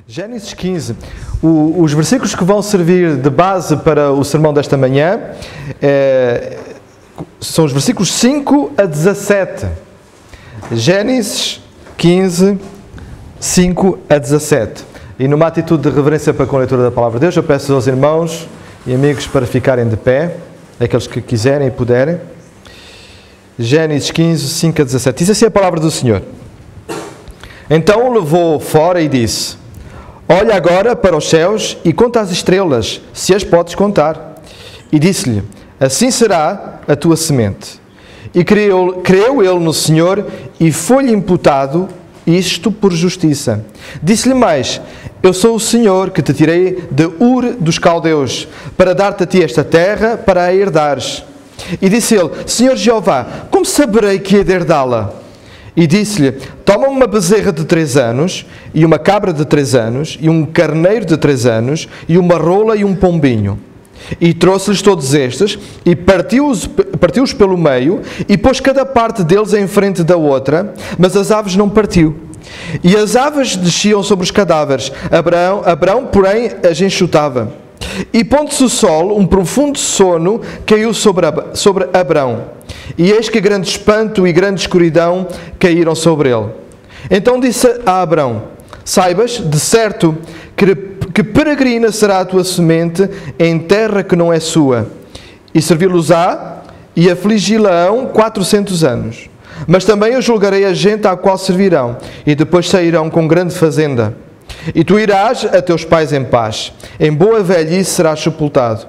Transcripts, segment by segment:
Gênesis 15, os versículos que vão servir de base para o sermão desta manhã são os versículos 5 a 17. Gênesis 15, 5 a 17. E numa atitude de reverência para com a leitura da Palavra de Deus, eu peço aos irmãos e amigos para ficarem de pé, aqueles que quiserem e puderem. Gênesis 15, 5 a 17. Diz assim a Palavra do Senhor. Então o levou fora e disse: olha agora para os céus e conta as estrelas, se as podes contar. E disse-lhe: assim será a tua semente. E creu ele no Senhor, e foi-lhe imputado isto por justiça. Disse-lhe mais: eu sou o Senhor que te tirei de Ur dos Caldeus, para dar-te a ti esta terra, para a herdares. E disse ele: Senhor Jeová, como saberei que hei de herdá-la? E disse-lhe: toma uma bezerra de 3 anos, e uma cabra de 3 anos, e um carneiro de 3 anos, e uma rola e um pombinho. E trouxe-lhes todos estes, e partiu-os pelo meio, e pôs cada parte deles em frente da outra, mas as aves não partiu. E as aves desciam sobre os cadáveres, Abrão, porém, as enxutava. E pondo-se o sol, um profundo sono caiu sobre Abrão. E eis que grande espanto e grande escuridão caíram sobre ele. Então disse a Abrão: saibas, de certo, que peregrina será a tua semente em terra que não é sua. E servi-los-á e afligi-la-ão 400 anos. Mas também eu julgarei a gente à qual servirão, e depois sairão com grande fazenda. E tu irás a teus pais em paz, em boa velhice serás sepultado.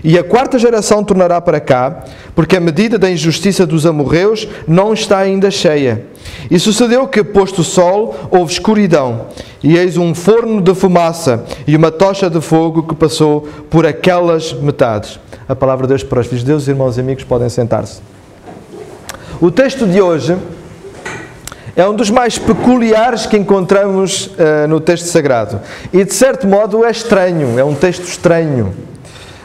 E a 4ª geração tornará para cá, porque a medida da injustiça dos amorreus não está ainda cheia. E sucedeu que, posto o sol, houve escuridão, e eis um forno de fumaça e uma tocha de fogo que passou por aquelas metades. A palavra de Deus para os filhos de Deus, irmãos e amigos, podem sentar-se. O texto de hoje é um dos mais peculiares que encontramos no texto sagrado. E, de certo modo, é estranho, é um texto estranho.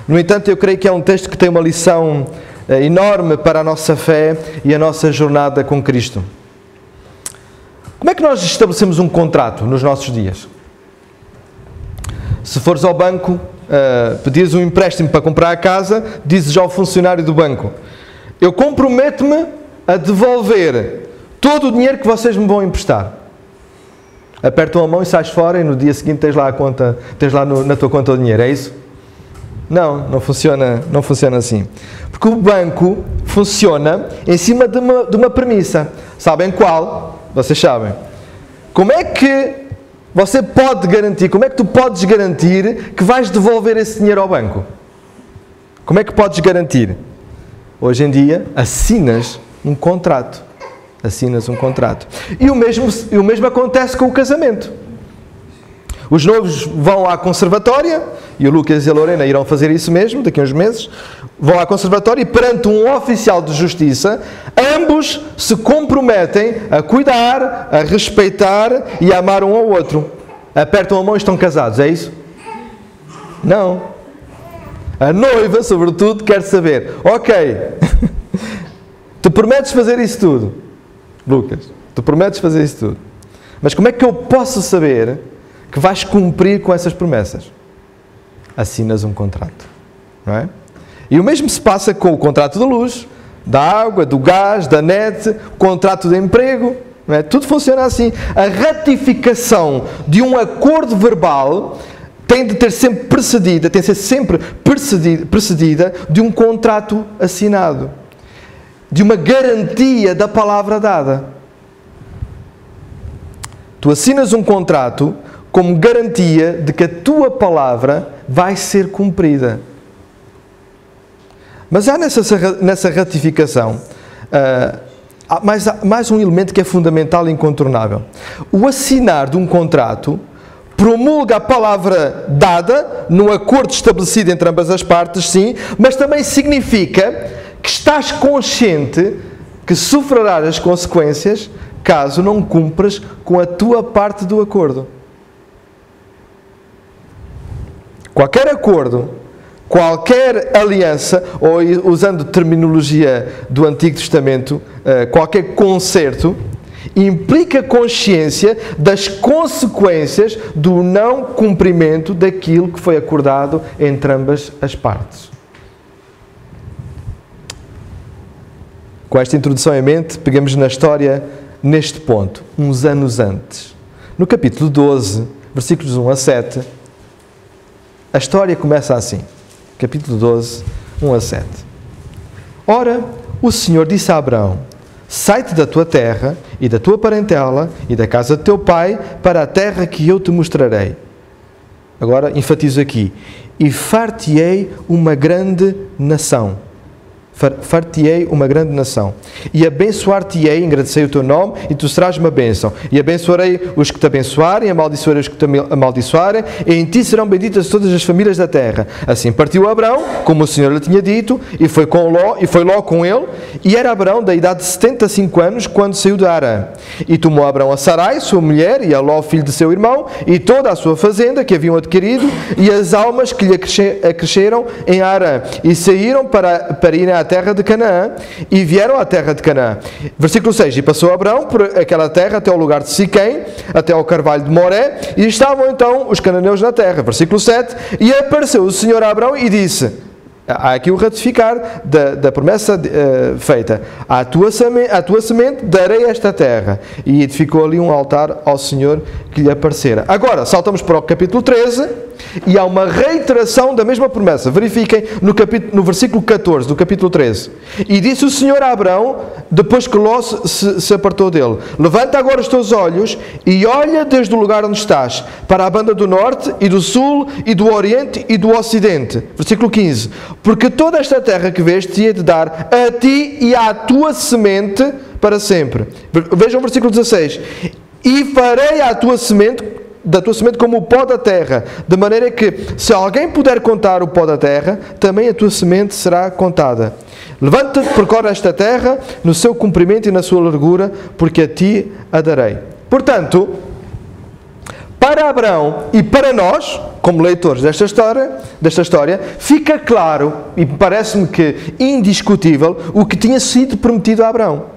No entanto, eu creio que é um texto que tem uma lição enorme para a nossa fé e a nossa jornada com Cristo. Como é que nós estabelecemos um contrato nos nossos dias? Se fores ao banco, pedires um empréstimo para comprar a casa, dizes ao funcionário do banco: eu comprometo-me a devolver todo o dinheiro que vocês me vão emprestar. Apertam a mão e sais fora, e no dia seguinte tens lá na tua conta o dinheiro, é isso? Não funciona assim. Porque o banco funciona em cima de uma premissa. Sabem qual? Vocês sabem. Como é que você pode garantir, como é que tu podes garantir que vais devolver esse dinheiro ao banco? Como é que podes garantir? Hoje em dia, assinas um contrato. E o mesmo acontece com o casamento. Os noivos vão à conservatória, e o Lucas e a Lorena irão fazer isso mesmo, daqui a uns meses, vão à conservatória e perante um oficial de justiça, ambos se comprometem a cuidar, a respeitar e a amar um ao outro. Apertam a mão e estão casados, é isso? Não. A noiva, sobretudo, quer saber: ok, tu prometes fazer isso tudo, Lucas, tu prometes fazer isso tudo, mas como é que eu posso saber que vais cumprir com essas promessas? Assinas um contrato, não é? E o mesmo se passa com o contrato da luz, da água, do gás, da net, contrato de emprego, não é? Tudo funciona assim. A ratificação de um acordo verbal tem de ser sempre precedida de um contrato assinado, de uma garantia da palavra dada. Tu assinas um contrato como garantia de que a tua palavra vai ser cumprida. Mas há nessa ratificação há mais um elemento que é fundamental e incontornável. O assinar de um contrato promulga a palavra dada no acordo estabelecido entre ambas as partes, sim, mas também significa que estás consciente que sofrerás as consequências caso não cumpras com a tua parte do acordo. Qualquer acordo, qualquer aliança, ou usando terminologia do Antigo Testamento, qualquer concerto, implica consciência das consequências do não cumprimento daquilo que foi acordado entre ambas as partes. Com esta introdução em mente, pegamos na história neste ponto, uns anos antes. No capítulo 12, versículos 1 a 7, a história começa assim. Capítulo 12, 1 a 7. Ora, o Senhor disse a Abraão: sai-te da tua terra e da tua parentela e da casa de teu pai para a terra que eu te mostrarei. Agora enfatizo aqui. E far-te-ei uma grande nação. Far-te-ei uma grande nação. E abençoar-te-ei, engrandecerei o teu nome, e tu serás uma bênção. E abençoarei os que te abençoarem, amaldiçoarei os que te amaldiçoarem, e em ti serão benditas todas as famílias da terra. Assim partiu Abraão, como o Senhor lhe tinha dito, e foi Ló com ele, e era Abraão da idade de 75 anos, quando saiu de Harã. E tomou Abraão a Sarai, sua mulher, e a Ló, filho de seu irmão, e toda a sua fazenda que haviam adquirido, e as almas que lhe acresceram em Harã, e saíram para irem à terra de Canaã, e vieram à terra de Canaã. Versículo 6. E passou Abraão por aquela terra até ao lugar de Siquém, até ao carvalho de Moré, e estavam então os cananeus na terra. Versículo 7. E apareceu o Senhor a Abraão e disse, há aqui o ratificar da promessa feita, à tua semente darei esta terra, e edificou ali um altar ao Senhor que lhe aparecera. Agora, saltamos para o capítulo 13, e há uma reiteração da mesma promessa. Verifiquem no versículo 14 do capítulo 13. E disse o Senhor a Abraão, depois que Ló se apartou dele: levanta agora os teus olhos e olha desde o lugar onde estás, para a banda do norte e do sul e do oriente e do ocidente. Versículo 15. Porque toda esta terra que vês te hei de dar a ti e à tua semente para sempre. Vejam o versículo 16. E farei à tua semente, da tua semente, como o pó da terra, de maneira que, se alguém puder contar o pó da terra, também a tua semente será contada. Levanta-te, percorre esta terra no seu comprimento e na sua largura, porque a ti a darei. Portanto, para Abraão e para nós, como leitores desta história, fica claro, e parece-me que indiscutível, o que tinha sido prometido a Abraão.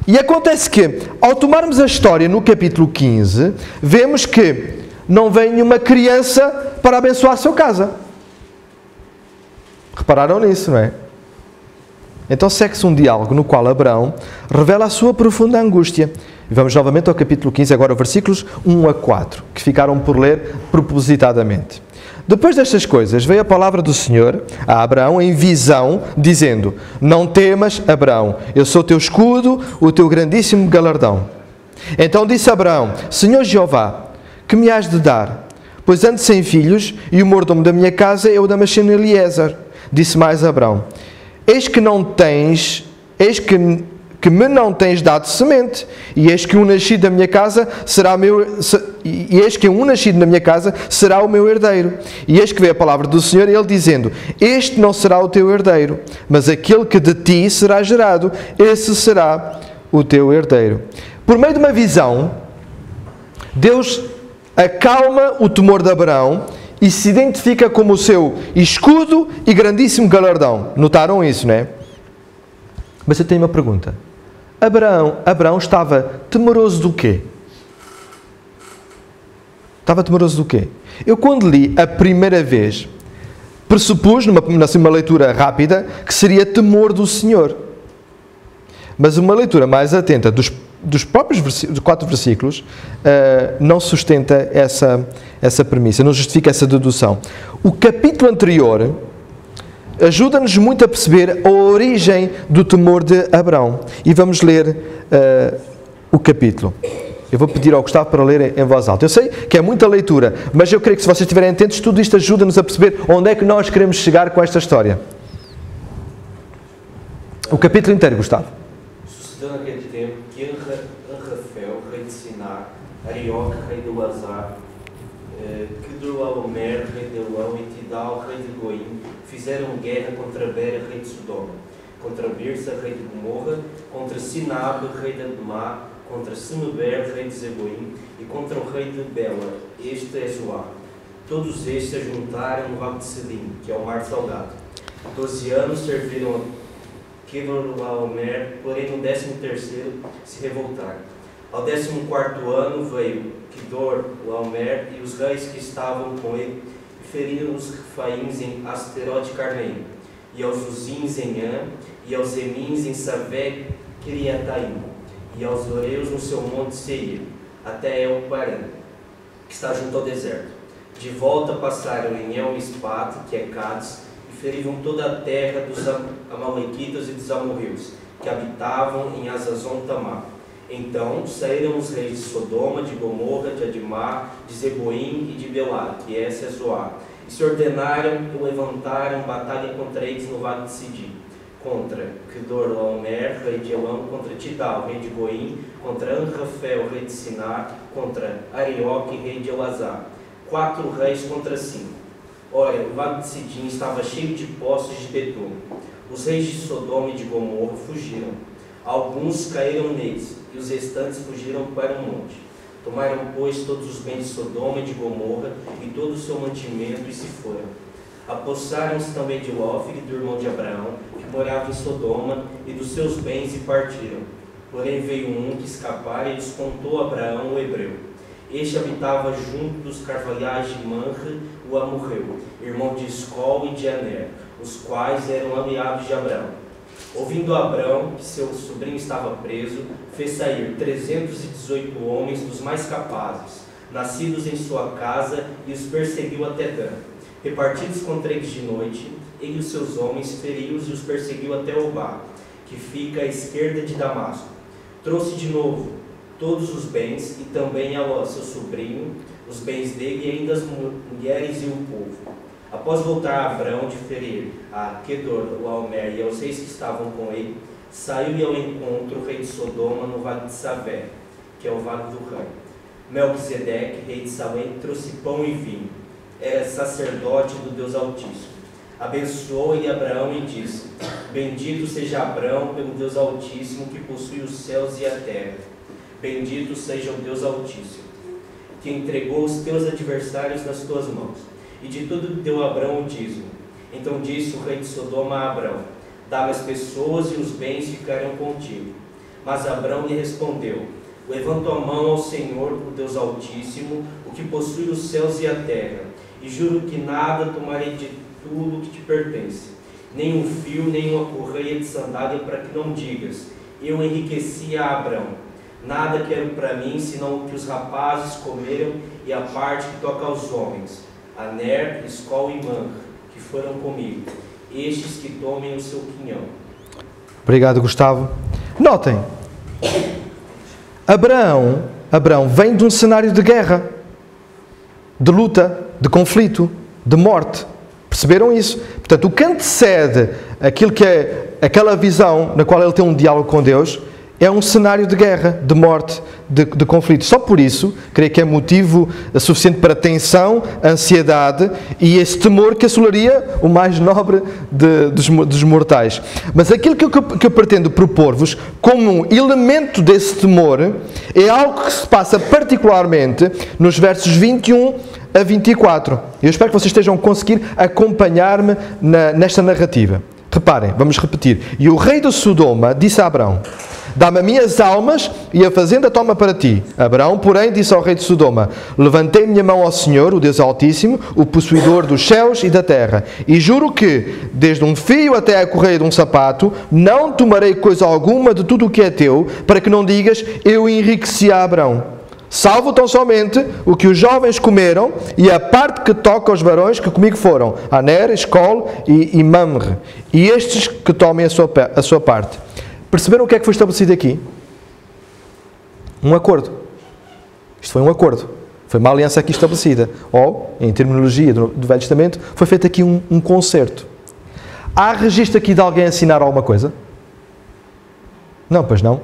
E acontece que, ao tomarmos a história no capítulo 15, vemos que não vem nenhuma criança para abençoar a sua casa. Repararam nisso, não é? Então segue-se um diálogo no qual Abraão revela a sua profunda angústia. E vamos novamente ao capítulo 15, agora versículos 1 a 4, que ficaram por ler propositadamente. Depois destas coisas, veio a palavra do Senhor a Abraão em visão, dizendo: não temas, Abraão, eu sou o teu escudo, o teu grandíssimo galardão. Então disse Abraão: Senhor Jeová, que me has de dar? Pois ando sem filhos, e o mordomo da minha casa é o Damasceno Eliezer. Disse mais Abraão: eis que me não tens dado semente, e eis que um nascido da minha casa será o meu herdeiro. E eis que veio a palavra do Senhor, ele dizendo: este não será o teu herdeiro, mas aquele que de ti será gerado, esse será o teu herdeiro. Por meio de uma visão, Deus acalma o temor de Abraão e se identifica como o seu escudo e grandíssimo galardão. Notaram isso, não é? Mas eu tenho uma pergunta. Abraão estava temeroso do quê? Estava temeroso do quê? Eu, quando li a primeira vez, pressupus, numa leitura rápida, que seria temor do Senhor. Mas uma leitura mais atenta dos próprios 4 versículos não sustenta essa premissa, não justifica essa dedução. O capítulo anterior ajuda-nos muito a perceber a origem do temor de Abraão. E vamos ler o capítulo. Eu vou pedir ao Gustavo para ler em voz alta. Eu sei que é muita leitura, mas eu creio que se vocês estiverem atentos, tudo isto ajuda-nos a perceber onde é que nós queremos chegar com esta história. O capítulo inteiro, Gustavo. Sucedeu naquele tempo que Anrafel, rei de Sinar, Arioque, rei de Uazar, Kedorlaomer, rei de Elão, e Tidal, rei de Goim, fizeram guerra contra Bera, rei de Sodoma, contra Birsa, rei de Gomorra, contra Sinabe, rei de Admá, contra Semeber, rei de Zeboim, e contra o rei de Bela, este é Zoar. Todos estes se juntaram no Vale de Sedim, que é o mar salgado. 12 anos serviram Quedorlaomer, porém no 13º se revoltaram. Ao 14º ano veio Quedorlaomer e os reis que estavam com ele e feriram os Refaíns em Asterote Carnaim, e aos Uzins em An, e aos Emins em Savec Kiriataim, e aos Oreus no seu monte Seir, até El-Paran, que está junto ao deserto. De volta passaram em El-Mispat, que é Cádiz, e feriram toda a terra dos Amalequitas e dos Amorreus, que habitavam em Azazon Tamar. Então saíram os reis de Sodoma, de Gomorra, de Adimá, de Zeboim e de Belá, que é Zoar, e se ordenaram e levantaram batalha contra eles no vale de Sidim, contra Quedorlaomer, rei de Elam, contra Tidal, rei de Goim, contra Anrafel, rei de Sinar, contra Arioque, rei de Elazar. 4 reis contra 5. Ora, o vale de Sidim estava cheio de poços de betume. Os reis de Sodoma e de Gomorra fugiram. Alguns caíram neles, e os restantes fugiram para o monte. Tomaram, pois, todos os bens de Sodoma e de Gomorra, e todo o seu mantimento, e se foram. Apossaram-se também de Lófig, do irmão de Abraão, que morava em Sodoma, e dos seus bens, e partiram. Porém veio um que escapara e lhes contou a Abraão, o hebreu. Este habitava junto dos carvalhais de Manre, o Amorreu, irmão de Escol e de Aner, os quais eram aliados de Abraão. Ouvindo Abraão que seu sobrinho estava preso, fez sair 318 homens dos mais capazes, nascidos em sua casa, e os perseguiu até Dan. Repartidos contra eles de noite, ele e os seus homens feriu-os e os perseguiu até Obá, que fica à esquerda de Damasco. Trouxe de novo todos os bens, e também ao seu sobrinho, os bens dele, e ainda as mulheres e o povo. Após voltar Abraão de ferir a Quedorlaomer e aos reis que estavam com ele, saiu-lhe ao encontro o rei de Sodoma no vale de Savé, que é o vale do Rã. Melquisedeque, rei de Salém, trouxe pão e vinho. Era sacerdote do Deus Altíssimo. Abençoou-lhe Abraão e disse: Bendito seja Abraão pelo Deus Altíssimo, que possui os céus e a terra. Bendito seja o Deus Altíssimo, que entregou os teus adversários nas tuas mãos. E de tudo deu Abraão o dízimo. Então disse o rei de Sodoma a Abraão: Dá-me as pessoas, e os bens ficarão contigo. Mas Abraão lhe respondeu: Levanto a mão ao Senhor, o Deus Altíssimo, o que possui os céus e a terra, e juro que nada tomarei de tudo que te pertence, nem um fio, nem uma correia de sandália, para que não digas: Eu enriqueci a Abraão. Nada quero para mim, senão o que os rapazes comeram, e a parte que toca aos homens, Aner, Escol e Manre, que foram comigo, estes que tomem o seu quinhão. Obrigado, Gustavo. Notem, Abraão vem de um cenário de guerra, de luta, de conflito, de morte. Perceberam isso? Portanto, o que antecede aquilo que é aquela visão na qual ele tem um diálogo com Deus é um cenário de guerra, de morte, de conflito. Só por isso, creio que é motivo suficiente para tensão, ansiedade e esse temor que assolaria o mais nobre dos mortais. Mas aquilo que eu pretendo propor-vos como um elemento desse temor é algo que se passa particularmente nos versos 21 a 24. Eu espero que vocês estejam a conseguir acompanhar-me nesta narrativa. Reparem, vamos repetir. E o rei de Sodoma disse a Abraão: Dá-me as minhas almas e a fazenda toma para ti. Abraão, porém, disse ao rei de Sodoma: Levantei minha mão ao Senhor, o Deus Altíssimo, o possuidor dos céus e da terra, e juro que, desde um fio até a correia de um sapato, não tomarei coisa alguma de tudo o que é teu, para que não digas: Eu enriqueci a Abraão. Salvo tão somente o que os jovens comeram e a parte que toca aos varões que comigo foram, Aner, Escol e Mamre, e estes que tomem a sua parte. Perceberam o que é que foi estabelecido aqui? Um acordo. Isto foi um acordo. Foi uma aliança aqui estabelecida. Ou, em terminologia do Velho Testamento, foi feito aqui um concerto. Há registro aqui de alguém assinar alguma coisa? Não, pois não.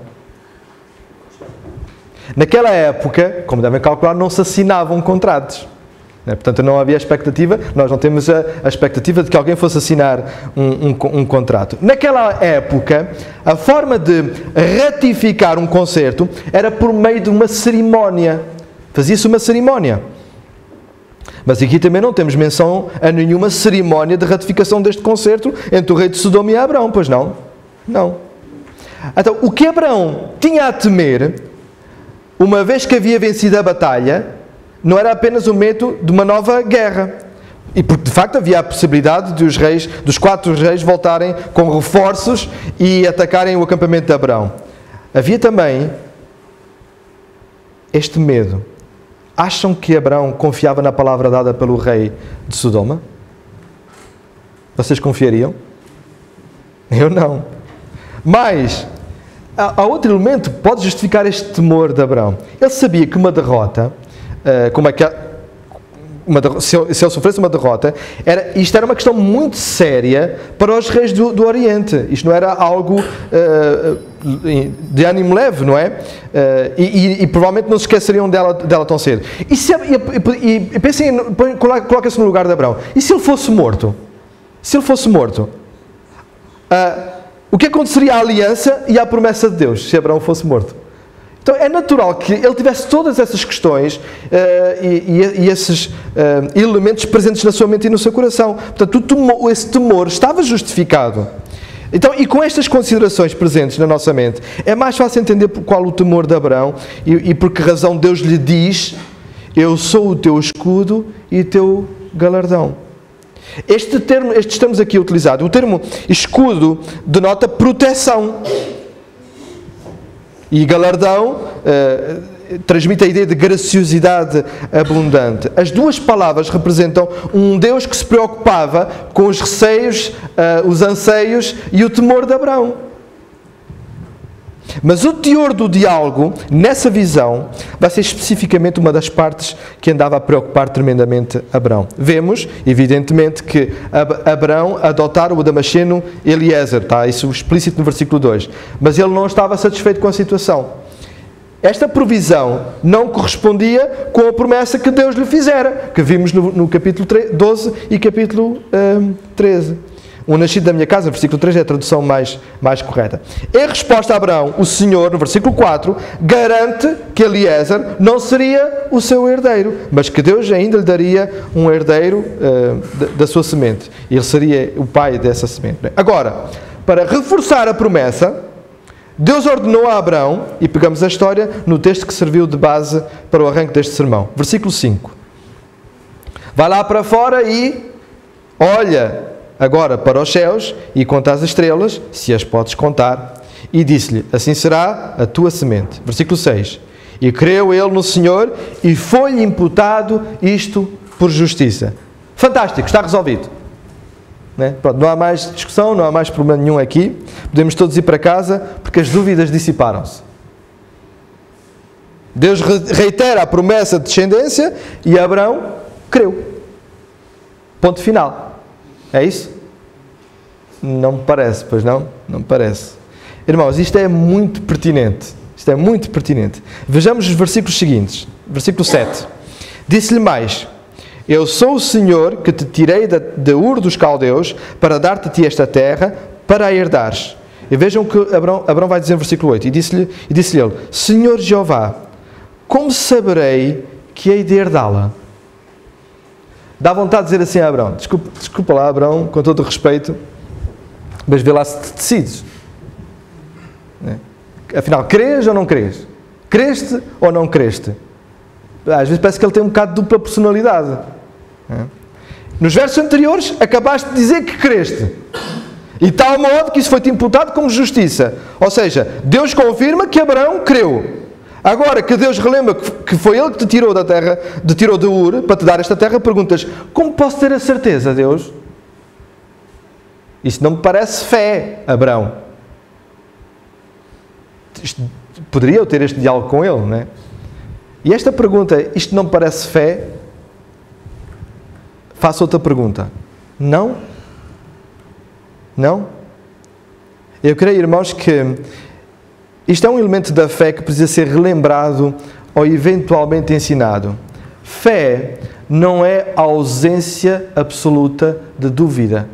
Naquela época, como devem calcular, não se assinavam contratos. Portanto, não havia expectativa, nós não temos a expectativa de que alguém fosse assinar um contrato. Naquela época, a forma de ratificar um concerto era por meio de uma cerimónia. Fazia-se uma cerimónia. Mas aqui também não temos menção a nenhuma cerimónia de ratificação deste concerto entre o rei de Sodoma e Abraão, pois não? Não. Então, o que Abraão tinha a temer, uma vez que havia vencido a batalha, não era apenas o medo de uma nova guerra. E porque, de facto, havia a possibilidade de dos 4 reis voltarem com reforços e atacarem o acampamento de Abraão. Havia também este medo. Acham que Abraão confiava na palavra dada pelo rei de Sodoma? Vocês confiariam? Eu não. Mas há outro elemento que pode justificar este temor de Abraão. Ele sabia que uma derrota, se ele sofresse uma derrota, isto era uma questão muito séria para os reis do Oriente. Isto não era algo de ânimo leve, não é? E provavelmente não se esqueceriam dela tão cedo. E pensem, coloquem-se no lugar de Abraão. E se ele fosse morto? Se ele fosse morto, o que aconteceria à aliança e à promessa de Deus, se Abraão fosse morto? Então é natural que ele tivesse todas essas questões e esses elementos presentes na sua mente e no seu coração. Portanto, esse temor estava justificado. Então, e com estas considerações presentes na nossa mente, é mais fácil entender qual o temor de Abraão e por que razão Deus lhe diz: eu sou o teu escudo e o teu galardão. Estes termos aqui utilizados, o termo escudo denota proteção. E galardão transmite a ideia de graciosidade abundante. As duas palavras representam um Deus que se preocupava com os receios, os anseios e o temor de Abraão. Mas o teor do diálogo, nessa visão, vai ser especificamente uma das partes que andava a preocupar tremendamente Abraão. Vemos, evidentemente, que Abraão adotara o damasceno Eliezer, está isso explícito no versículo 2. Mas ele não estava satisfeito com a situação. Esta provisão não correspondia com a promessa que Deus lhe fizera, que vimos no capítulo 12 e capítulo 13. Um nascido da minha casa, versículo 3 é a tradução mais correta. Em resposta a Abraão, o Senhor, no versículo 4, garante que Eliezer não seria o seu herdeiro, mas que Deus ainda lhe daria um herdeiro da sua semente. Ele seria o pai dessa semente. Agora, para reforçar a promessa, Deus ordenou a Abraão, e pegamos a história no texto que serviu de base para o arranque deste sermão. Versículo 5. Vai lá para fora e olha agora para os céus e conta as estrelas, se as podes contar, e disse-lhe: assim será a tua semente. Versículo 6. E creu ele no Senhor e foi-lhe imputado isto por justiça. Fantástico, está resolvido. Pronto, não há mais discussão, não há mais problema nenhum aqui. Podemos todos ir para casa porque as dúvidas dissiparam-se. Deus reitera a promessa de descendência e Abraão creu. Ponto final. É isso? Não me parece, pois não? Não me parece. Irmãos, isto é muito pertinente. Isto é muito pertinente. Vejamos os versículos seguintes. Versículo 7. Disse-lhe mais: eu sou o Senhor que te tirei de Ur dos Caldeus para dar-te a ti esta terra para a herdares. E vejam que Abraão vai dizer no versículo 8. E disse-lhe ele: Senhor Jeová, como saberei que hei de herdá-la? Dá vontade de dizer assim a Abraão: desculpa lá, Abraão, com todo o respeito, mas vê lá se te decides. Afinal, crês ou não crês? Creste ou não creste? Às vezes parece que ele tem um bocado de dupla personalidade. Nos versos anteriores, acabaste de dizer que creste. E de tal modo que isso foi-te imputado como justiça. Ou seja, Deus confirma que Abraão creu. Agora que Deus relembra que foi Ele que te tirou da terra, te tirou de Ur para te dar esta terra, perguntas: como posso ter a certeza, Deus? Isso não me parece fé, Abraão. Poderia eu ter este diálogo com ele, não é? E esta pergunta: isto não me parece fé? Faço outra pergunta: não? Não? Eu creio, irmãos, que isto é um elemento da fé que precisa ser relembrado ou eventualmente ensinado. Fé não é a ausência absoluta de dúvida.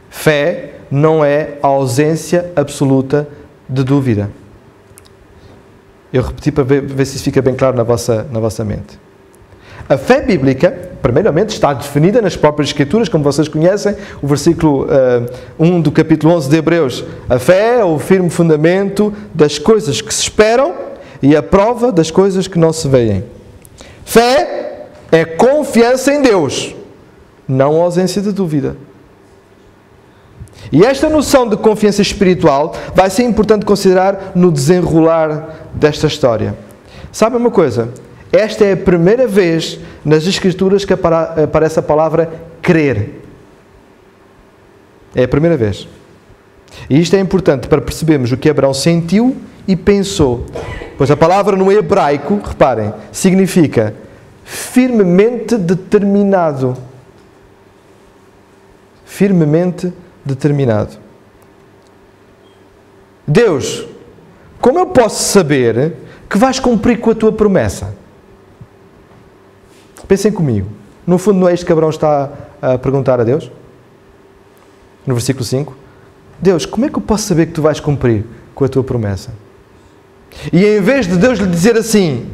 Fé não é a ausência absoluta de dúvida. Eu repeti para ver se isso fica bem claro na vossa mente. A fé bíblica primeiramente está definida nas próprias Escrituras, como vocês conhecem, o versículo 1 do capítulo 11 de Hebreus. A fé é o firme fundamento das coisas que se esperam e a prova das coisas que não se veem. Fé é confiança em Deus, não ausência de dúvida. E esta noção de confiança espiritual vai ser importante considerar no desenrolar desta história. Sabe uma coisa? Esta é a primeira vez nas Escrituras que aparece a palavra crer. É a primeira vez. E isto é importante para percebermos o que Abraão sentiu e pensou. Pois a palavra no hebraico, reparem, significa firmemente determinado. Firmemente determinado. Deus, como eu posso saber que vais cumprir com a tua promessa? Pensem comigo. No fundo, não é isto que Abraão está a perguntar a Deus? No versículo 5. Deus, como é que eu posso saber que tu vais cumprir com a tua promessa? E em vez de Deus lhe dizer assim,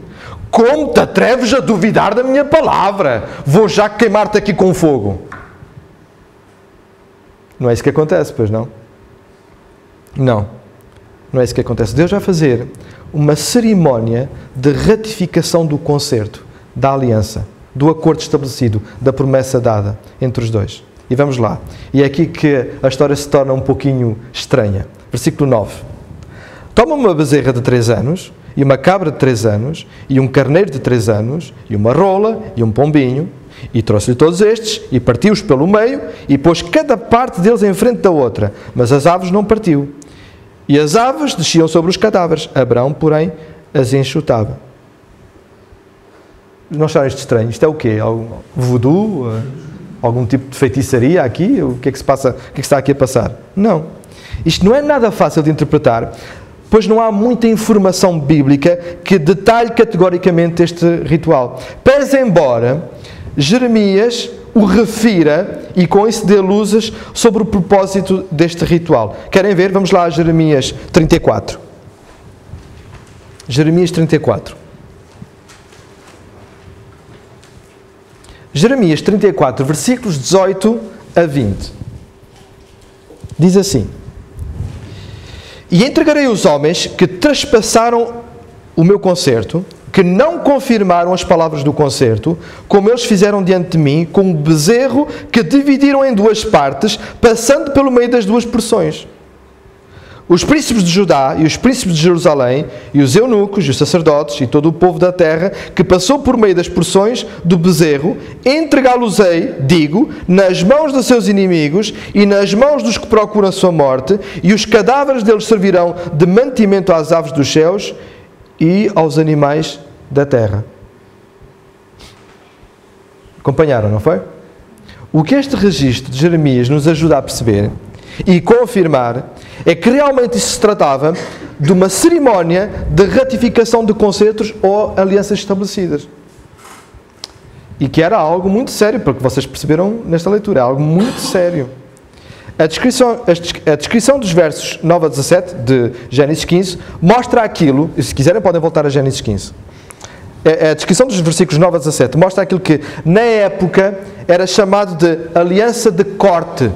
como te atreves a duvidar da minha palavra? Vou já queimar-te aqui com fogo. Não é isso que acontece, pois não? Não. Não é isso que acontece. Deus vai fazer uma cerimónia de ratificação do concerto, da aliança, do acordo estabelecido, da promessa dada entre os dois. E vamos lá. E é aqui que a história se torna um pouquinho estranha. Versículo 9. Toma uma bezerra de 3 anos, e uma cabra de 3 anos, e um carneiro de 3 anos, e uma rola, e um pombinho, e trouxe-lhe todos estes, e partiu-os pelo meio, e pôs cada parte deles em frente da outra, mas as aves não partiu. E as aves desciam sobre os cadáveres, Abraão, porém, as enxutava. Não acharam isto estranho? Isto é o quê? Algum voodoo? Algum tipo de feitiçaria aqui? O que é que se passa? O que é que está aqui a passar? Não. Isto não é nada fácil de interpretar, pois não há muita informação bíblica que detalhe categoricamente este ritual. Pese embora Jeremias o refira e com isso dê luzes sobre o propósito deste ritual. Querem ver? Vamos lá a Jeremias 34. Jeremias 34. Jeremias 34, versículos 18 a 20. Diz assim: E entregarei os homens que trespassaram o meu concerto, que não confirmaram as palavras do concerto, como eles fizeram diante de mim, com um bezerro que dividiram em 2 partes, passando pelo meio das 2 porções. Os príncipes de Judá e os príncipes de Jerusalém, e os eunucos e os sacerdotes e todo o povo da terra, que passou por meio das porções do bezerro, entregá-los-ei, digo, nas mãos dos seus inimigos e nas mãos dos que procuram a sua morte, e os cadáveres deles servirão de mantimento às aves dos céus e aos animais da terra. Acompanharam, não foi? O que este registro de Jeremias nos ajuda a perceber e confirmar é que realmente isso se tratava de uma cerimónia de ratificação de concertos ou alianças estabelecidas. E que era algo muito sério, porque vocês perceberam nesta leitura, é algo muito sério. A descrição dos versos 9 a 17 de Gênesis 15 mostra aquilo, e se quiserem podem voltar a Gênesis 15. A descrição dos versículos 9 a 17 mostra aquilo que na época era chamado de aliança de corte.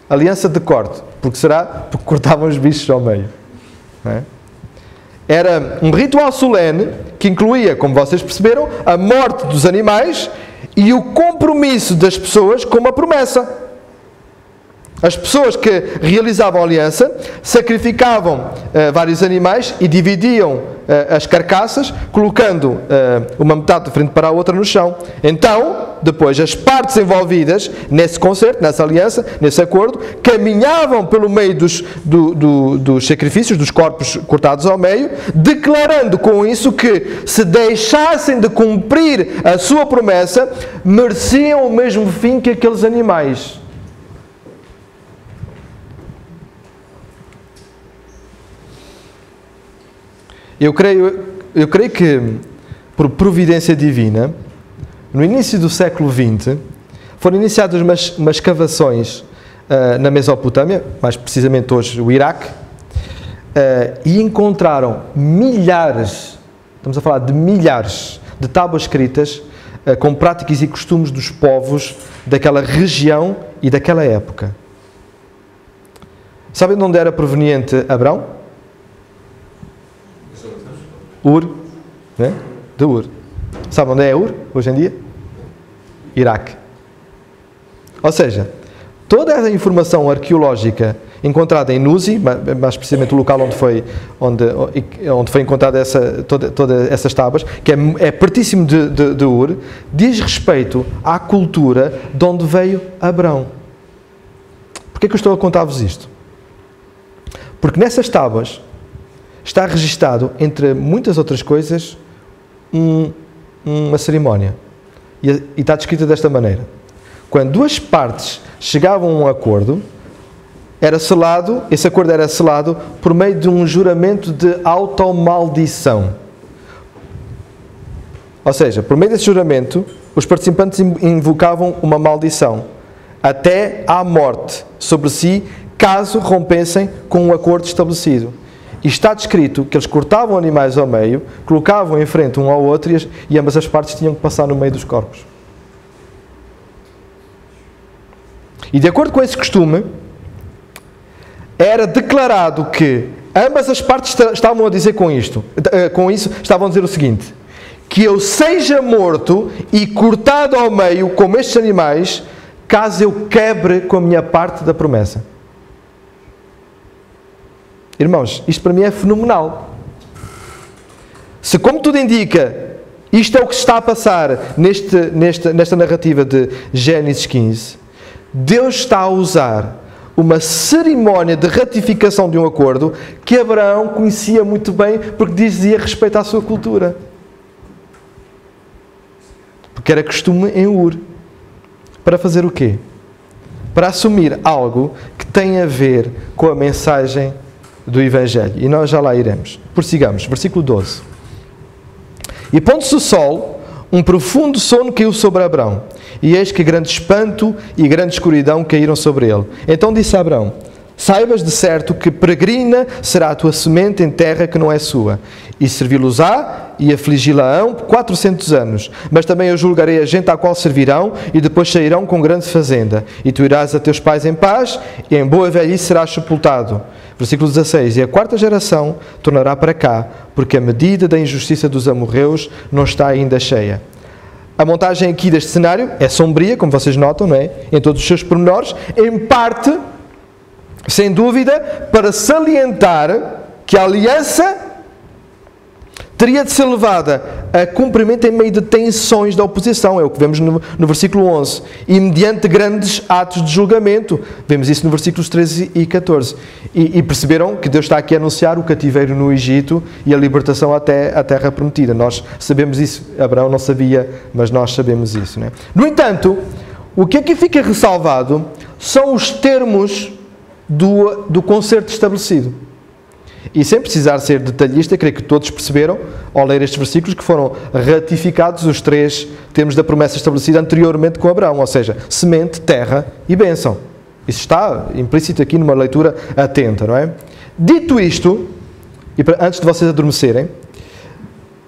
Aliança de corte. Porque cortavam os bichos ao meio. Não é? Era um ritual solene que incluía, como vocês perceberam, a morte dos animais e o compromisso das pessoas com uma promessa. As pessoas que realizavam a aliança sacrificavam vários animais e dividiam as carcaças, colocando uma metade de frente para a outra no chão. Então, depois, as partes envolvidas nesse concerto, nessa aliança, nesse acordo, caminhavam pelo meio dos sacrifícios, dos corpos cortados ao meio, declarando com isso que, se deixassem de cumprir a sua promessa, mereciam o mesmo fim que aqueles animais. Eu creio que, por providência divina, no início do século XX, foram iniciadas umas escavações na Mesopotâmia, mais precisamente hoje o Iraque, e encontraram milhares, estamos a falar de milhares, de tábuas escritas com práticas e costumes dos povos daquela região e daquela época. Sabem de onde era proveniente Abrão? Ur, né? De Ur. Sabem onde é Ur, hoje em dia? Iraque. Ou seja, toda a informação arqueológica encontrada em Nuzi, mais precisamente o local onde foi encontrada todas essas tábuas, que é pertíssimo de Ur, diz respeito à cultura de onde veio Abrão. Porquê que eu estou a contar-vos isto? Porque nessas tábuas está registado, entre muitas outras coisas, uma cerimónia. E está descrita desta maneira. Quando duas partes chegavam a um acordo, esse acordo era selado por meio de um juramento de automaldição. Ou seja, por meio desse juramento, os participantes invocavam uma maldição, até à morte, sobre si, caso rompessem com um acordo estabelecido. E está descrito que eles cortavam animais ao meio, colocavam em frente um ao outro e ambas as partes tinham que passar no meio dos corpos. E de acordo com esse costume, era declarado que ambas as partes estavam a dizer com isso, estavam a dizer o seguinte: que eu seja morto e cortado ao meio como estes animais, caso eu quebre com a minha parte da promessa. Irmãos, isto para mim é fenomenal. Se, como tudo indica, isto é o que se está a passar nesta narrativa de Gênesis 15, Deus está a usar uma cerimónia de ratificação de um acordo que Abraão conhecia muito bem, porque dizia respeito à sua cultura. Porque era costume em Ur. Para fazer o quê? Para assumir algo que tem a ver com a mensagem do Evangelho. E nós já lá iremos. Prossigamos. Versículo 12. E pondo-se o sol, um profundo sono caiu sobre Abrão. E eis que grande espanto e grande escuridão caíram sobre ele. Então disse a Abrão: saibas de certo que peregrina será a tua semente em terra que não é sua. E servi-los-á e afligi-la-ão 400 anos. Mas também eu julgarei a gente à qual servirão, e depois sairão com grande fazenda. E tu irás a teus pais em paz, e em boa velhice serás sepultado. Versículo 16. E a quarta geração tornará para cá, porque a medida da injustiça dos amorreus não está ainda cheia. A montagem aqui deste cenário é sombria, como vocês notam, não é? Em todos os seus pormenores, em parte, sem dúvida, para salientar que a aliança teria de ser levada a cumprimento em meio de tensões da oposição. É o que vemos no versículo 11. E mediante grandes atos de julgamento. Vemos isso no versículos 13 e 14. E perceberam que Deus está aqui a anunciar o cativeiro no Egito e a libertação até a terra prometida. Nós sabemos isso. Abraão não sabia, mas nós sabemos isso, não é? No entanto, o que aqui fica ressalvado são os termos do concerto estabelecido. E sem precisar ser detalhista, creio que todos perceberam, ao ler estes versículos, que foram ratificados os três termos da promessa estabelecida anteriormente com Abraão, ou seja, semente, terra e bênção. Isso está implícito aqui numa leitura atenta, não é? Dito isto, e antes de vocês adormecerem,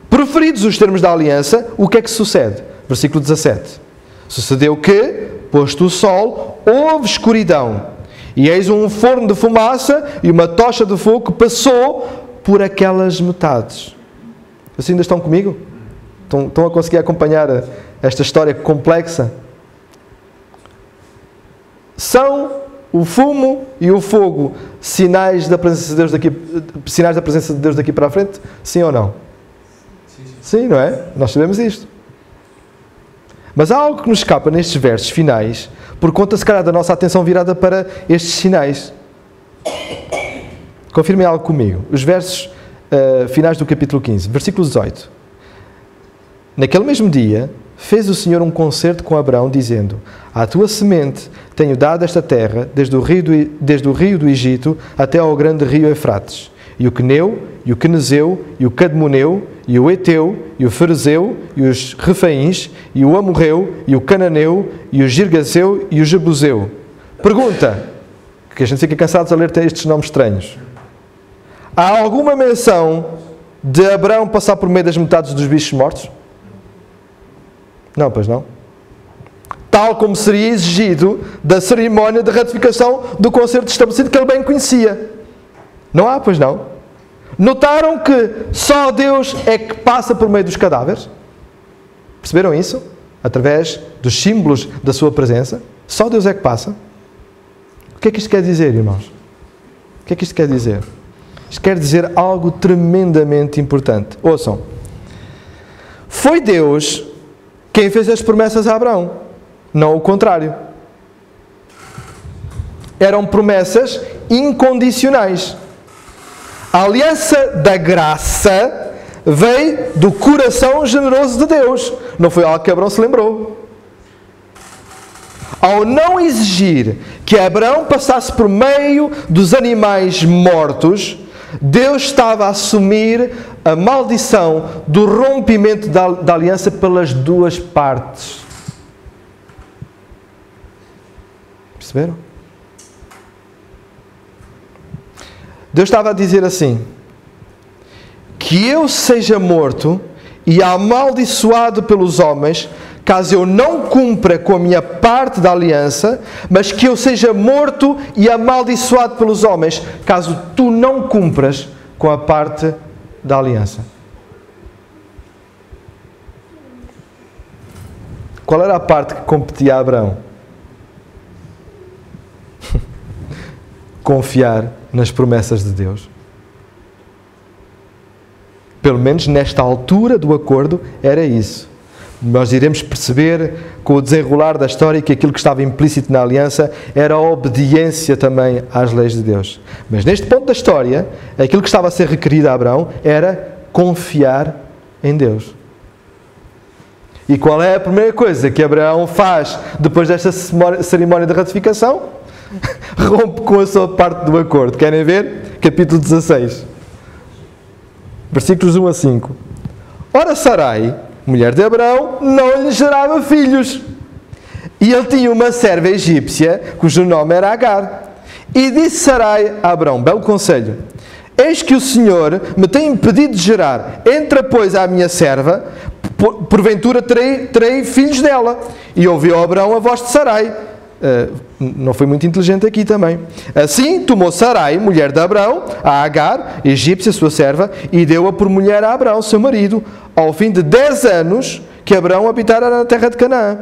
proferidos os termos da aliança, o que é que sucede? Versículo 17. Sucedeu que, posto o sol, houve escuridão. E eis um forno de fumaça e uma tocha de fogo que passou por aquelas metades. Vocês ainda estão comigo? Estão a conseguir acompanhar esta história complexa? São o fumo e o fogo sinais da presença de Deus daqui para a frente? Sim ou não? Sim, não é? Nós sabemos isto. Mas há algo que nos escapa nestes versos finais, por conta, se calhar, da nossa atenção virada para estes sinais. Confirmem algo comigo. Os versos finais do capítulo 15, versículo 18. Naquele mesmo dia, fez o Senhor um concerto com Abraão, dizendo: à tua semente tenho dado esta terra, desde o rio do Egito até ao grande rio Eufrates. E o Queneu, e o Quenezeu, e o Cadmoneu, e o Eteu, e o Ferezeu, e os Refaíns, e o Amorreu, e o Cananeu, e o Girgaseu, e o Jebuseu. Pergunta, que a gente fica cansado de ler estes nomes estranhos. Há alguma menção de Abraão passar por meio das metades dos bichos mortos? Não, pois não. Tal como seria exigido da cerimónia de ratificação do concerto estabelecido que ele bem conhecia. Não há, pois não. Notaram que só Deus é que passa por meio dos cadáveres? Perceberam isso? Através dos símbolos da sua presença? Só Deus é que passa? O que é que isto quer dizer, irmãos? O que é que isto quer dizer? Isto quer dizer algo tremendamente importante. Ouçam. Foi Deus quem fez as promessas a Abraão, não o contrário. Eram promessas incondicionais. A aliança da graça veio do coração generoso de Deus. Não foi algo que Abraão se lembrou. Ao não exigir que Abraão passasse por meio dos animais mortos, Deus estava a assumir a maldição do rompimento da aliança pelas duas partes. Perceberam? Deus estava a dizer assim: que eu seja morto e amaldiçoado pelos homens, caso eu não cumpra com a minha parte da aliança, mas que eu seja morto e amaldiçoado pelos homens, caso tu não cumpras com a parte da aliança. Qual era a parte que competia a Abraão? Confiar nas promessas de Deus. Pelo menos nesta altura do acordo era isso. Nós iremos perceber com o desenrolar da história que aquilo que estava implícito na aliança era a obediência também às leis de Deus. Mas neste ponto da história, aquilo que estava a ser requerido a Abraão era confiar em Deus. E qual é a primeira coisa que Abraão faz depois desta cerimónia de ratificação? Rompe com a sua parte do acordo. Querem ver? Capítulo 16. Versículos 1 a 5. Ora, Sarai, mulher de Abraão, não lhe gerava filhos. E ele tinha uma serva egípcia, cujo nome era Agar. E disse Sarai a Abraão, belo conselho: eis que o Senhor me tem impedido de gerar. Entra, pois, à minha serva, porventura terei filhos dela. E ouviu Abraão a voz de Sarai. Não foi muito inteligente aqui também. Assim tomou Sarai, mulher de Abraão, a Agar, egípcia, sua serva, e deu-a por mulher a Abraão, seu marido, ao fim de 10 anos que Abraão habitara na terra de Canaã.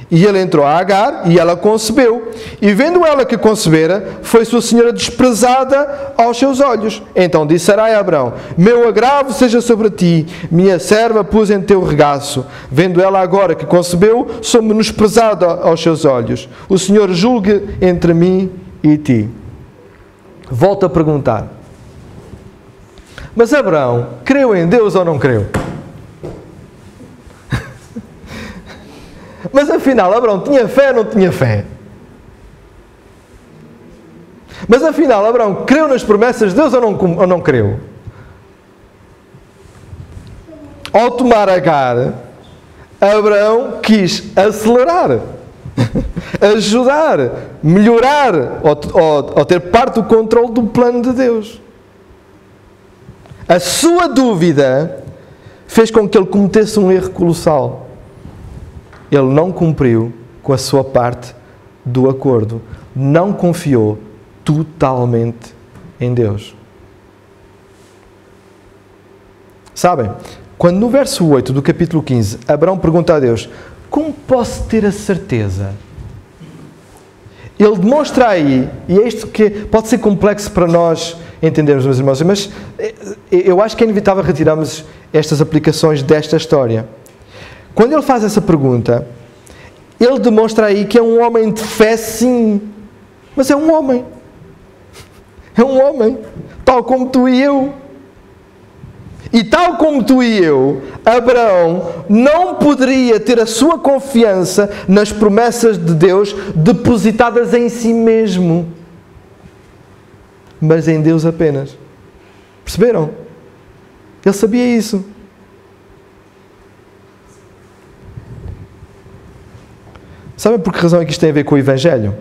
E ele entrou a Agar, e ela concebeu. E vendo ela que concebera, foi sua senhora desprezada aos seus olhos. Então disse Sarai a Abraão: meu agravo seja sobre ti, minha serva pus em teu regaço. Vendo ela agora que concebeu, sou menosprezada aos seus olhos. O Senhor julgue entre mim e ti. Volto a perguntar: mas Abraão creu em Deus ou não creu? Mas afinal, Abraão tinha fé ou não tinha fé? Mas afinal, Abraão creu nas promessas de Deus ou não creu? Ao tomar Agar, Abraão quis acelerar, ajudar, melhorar, ou ter parte do controle do plano de Deus. A sua dúvida fez com que ele cometesse um erro colossal. Ele não cumpriu com a sua parte do acordo. Não confiou totalmente em Deus. Sabem, quando no verso 8 do capítulo 15, Abraão pergunta a Deus: como posso ter a certeza? Ele demonstra aí, e é isto que pode ser complexo para nós entendermos, meus irmãos, mas eu acho que é inevitável retirarmos estas aplicações desta história. Quando ele faz essa pergunta, ele demonstra aí que é um homem de fé, sim. Mas é um homem. É um homem. Tal como tu e eu. E tal como tu e eu, Abraão não poderia ter a sua confiança nas promessas de Deus depositadas em si mesmo, mas em Deus apenas. Perceberam? Ele sabia isso. Sabem por que razão é que isto tem a ver com o Evangelho?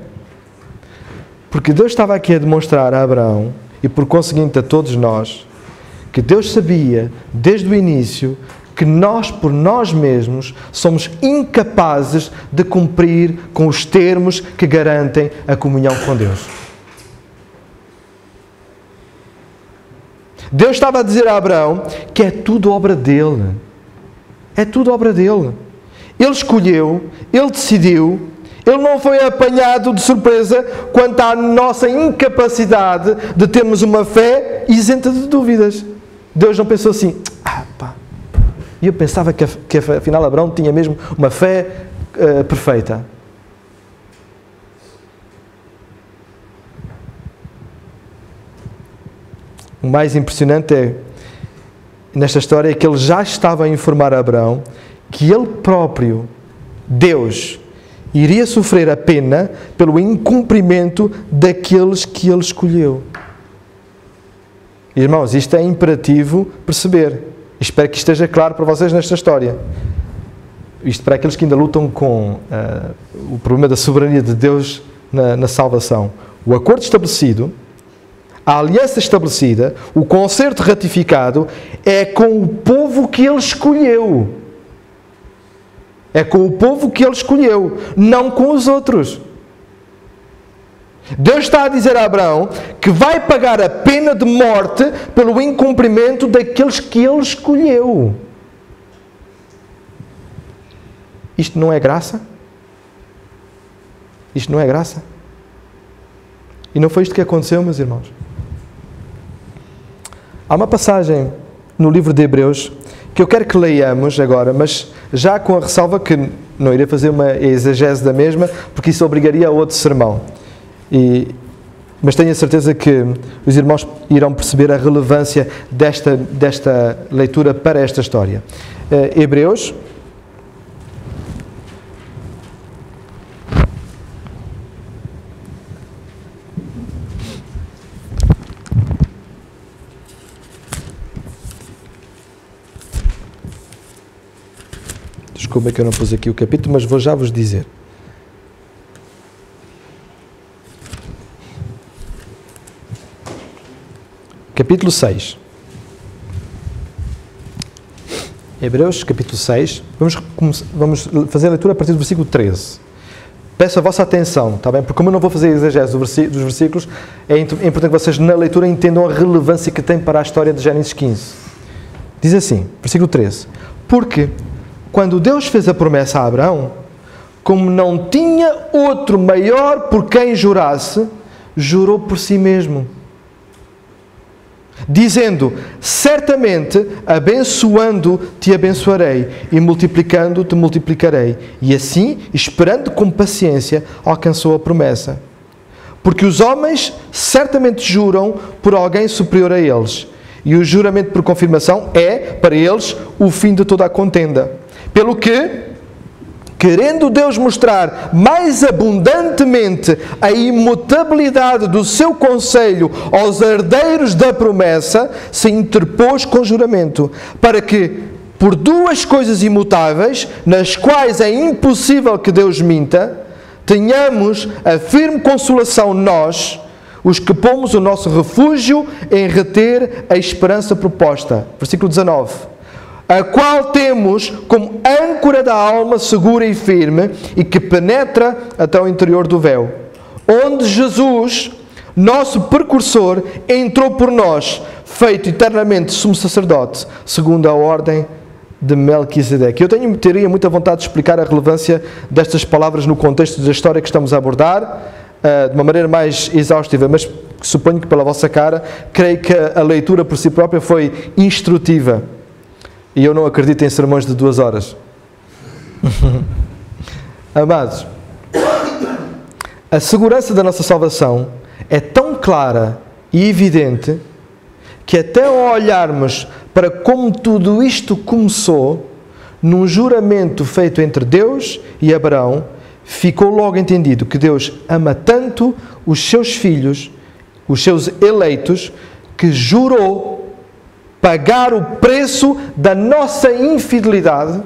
Porque Deus estava aqui a demonstrar a Abraão, e por conseguinte a todos nós, que Deus sabia, desde o início, que nós, por nós mesmos, somos incapazes de cumprir com os termos que garantem a comunhão com Deus. Deus estava a dizer a Abraão que é tudo obra dele. É tudo obra dele. Ele escolheu, ele decidiu, ele não foi apanhado de surpresa quanto à nossa incapacidade de termos uma fé isenta de dúvidas. Deus não pensou assim, e eu pensava que afinal Abraão tinha mesmo uma fé perfeita. O mais impressionante nesta história é que ele já estava a informar a Abraão que ele próprio, Deus, iria sofrer a pena pelo incumprimento daqueles que ele escolheu. Irmãos, isto é imperativo perceber. Espero que esteja claro para vocês nesta história. Isto para aqueles que ainda lutam com o problema da soberania de Deus na salvação. O acordo estabelecido, a aliança estabelecida, o concerto ratificado, é com o povo que ele escolheu. É com o povo que ele escolheu, não com os outros. Deus está a dizer a Abraão que vai pagar a pena de morte pelo incumprimento daqueles que ele escolheu. Isto não é graça? Isto não é graça? E não foi isto que aconteceu, meus irmãos? Há uma passagem no livro de Hebreus que eu quero que leiamos agora, mas já com a ressalva que não irei fazer uma exegese da mesma, porque isso obrigaria a outro sermão. Mas tenho a certeza que os irmãos irão perceber a relevância desta leitura para esta história. Hebreus. Desculpa que eu não pus aqui o capítulo, mas vou já vos dizer. Capítulo 6. Hebreus, capítulo 6. Vamos fazer a leitura a partir do versículo 13. Peço a vossa atenção, está bem? Porque como eu não vou fazer exegese dos versículos, é importante que vocês na leitura entendam a relevância que tem para a história de Gênesis 15. Diz assim, versículo 13. Porque quando Deus fez a promessa a Abraão, como não tinha outro maior por quem jurasse, jurou por si mesmo, dizendo, certamente, abençoando te abençoarei, e multiplicando te multiplicarei. E assim, esperando com paciência, alcançou a promessa. Porque os homens certamente juram por alguém superior a eles, e o juramento por confirmação é, para eles, o fim de toda a contenda. Pelo que, querendo Deus mostrar mais abundantemente a imutabilidade do seu conselho aos herdeiros da promessa, se interpôs com juramento, para que, por duas coisas imutáveis, nas quais é impossível que Deus minta, tenhamos a firme consolação nós, os que pomos o nosso refúgio em reter a esperança proposta. Versículo 19. A qual temos como âncora da alma segura e firme e que penetra até o interior do véu, onde Jesus, nosso precursor, entrou por nós, feito eternamente sumo sacerdote, segundo a ordem de Melquisedeque. Eu teria muita vontade de explicar a relevância destas palavras no contexto da história que estamos a abordar, de uma maneira mais exaustiva, mas suponho que pela vossa cara, creio que a leitura por si própria foi instrutiva. E eu não acredito em sermões de 2 horas. Amados, a segurança da nossa salvação é tão clara e evidente que até ao olharmos para como tudo isto começou, num juramento feito entre Deus e Abraão, ficou logo entendido que Deus ama tanto os seus filhos, os seus eleitos, que jurou pagar o preço da nossa infidelidade,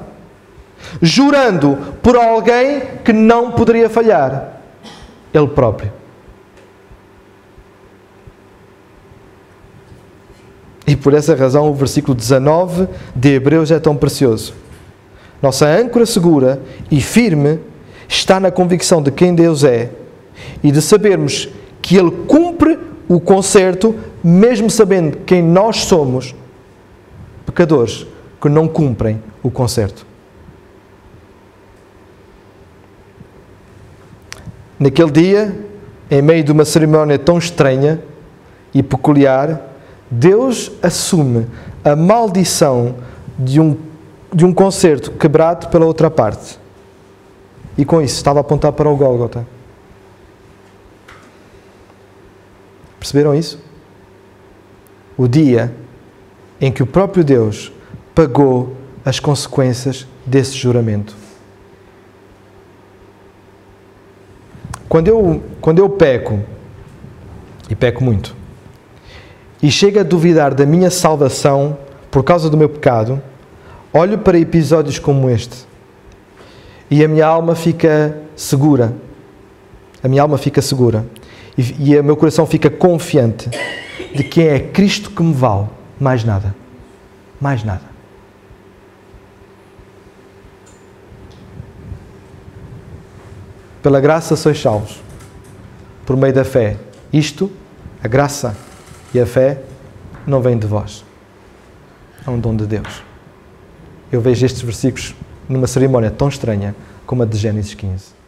jurando por alguém que não poderia falhar, Ele próprio. E por essa razão o versículo 19 de Hebreus é tão precioso. Nossa âncora segura e firme está na convicção de quem Deus é e de sabermos que Ele cumpre o concerto, mesmo sabendo quem nós somos, pecadores que não cumprem o concerto. Naquele dia, em meio de uma cerimónia tão estranha e peculiar, Deus assume a maldição de um concerto quebrado pela outra parte. E com isso estava a apontar para o Gólgota. Perceberam isso? O dia em que o próprio Deus pagou as consequências desse juramento. Quando eu peco, e peco muito, e chego a duvidar da minha salvação por causa do meu pecado, olho para episódios como este e a minha alma fica segura. A minha alma fica segura e o meu coração fica confiante de que é Cristo que me vale, mais nada. Mais nada. Pela graça sois salvos, por meio da fé. Isto, a graça e a fé, não vem de vós. É um dom de Deus. Eu vejo estes versículos numa cerimónia tão estranha como a de Gênesis 15.